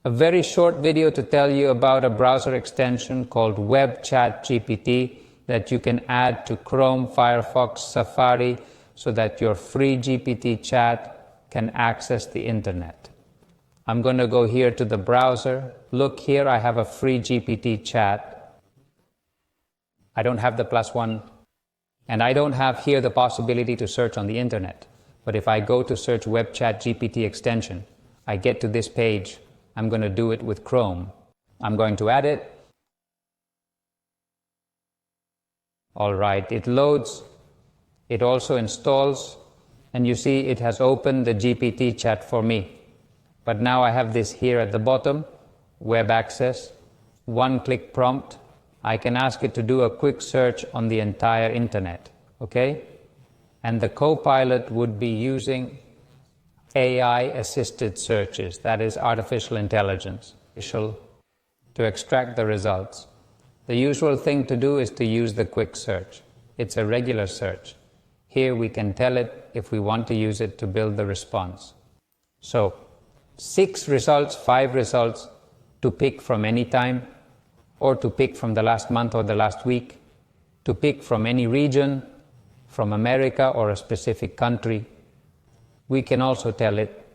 a very short video to tell you about a browser extension called WebChatGPT that you can add to Chrome, Firefox, Safari so that your free GPT chat can access the internet. I'm going to go here to the browser. Look here, I have a free GPT chat. I don't have the +1, and I don't have here the possibility to search on the internet. But if I go to search WebChatGPT extension, I get to this page. I'm going to do it with Chrome. I'm going to add it. All right, it loads. It also installs. And you see it has opened the GPT chat for me. But now I have this here at the bottom, web access, one-click prompt. I can ask it to do a quick search on the entire internet, okay? And the co-pilot would be using AI-assisted searches, that is artificial intelligence, to extract the results. The usual thing to do is to use the quick search. It's a regular search. Here we can tell it if we want to use it to build the response. So, 6 results, 5 results to pick from any time, or to pick from the last month or the last week, to pick from any region, from America or a specific country. We can also tell it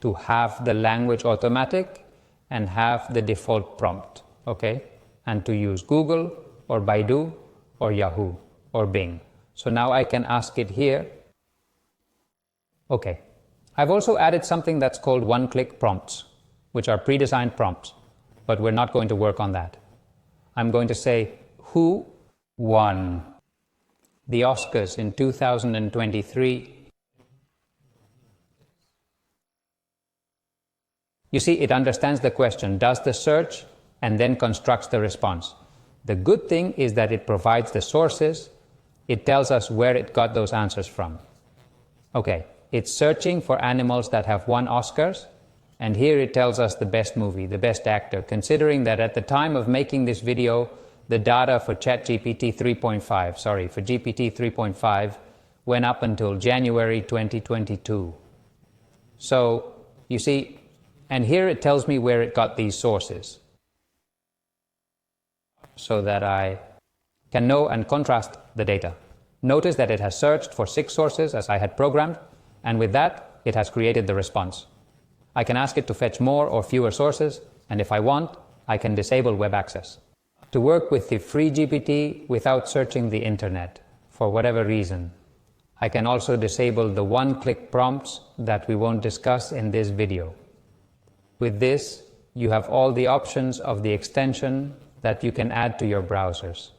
to have the language automatic and have the default prompt, okay? And to use Google or Baidu or Yahoo or Bing. So now I can ask it here. Okay. I've also added something that's called one-click prompts, which are pre-designed prompts, but we're not going to work on that. I'm going to say, who won the Oscars in 2023? You see, it understands the question, does the search, and then constructs the response. The good thing is that it provides the sources. It tells us where it got those answers from. Okay, it's searching for animals that have won Oscars, and here it tells us the best movie, the best actor, considering that at the time of making this video, the data for GPT 3.5 went up until January 2022. So, you see, and here it tells me where it got these sources, so that I can know and contrast the data. Notice that it has searched for 6 sources as I had programmed, and with that, it has created the response. I can ask it to fetch more or fewer sources, and if I want, I can disable web access. To work with the free GPT without searching the internet, for whatever reason, I can also disable the one-click prompts that we won't discuss in this video. With this, you have all the options of the extension that you can add to your browsers.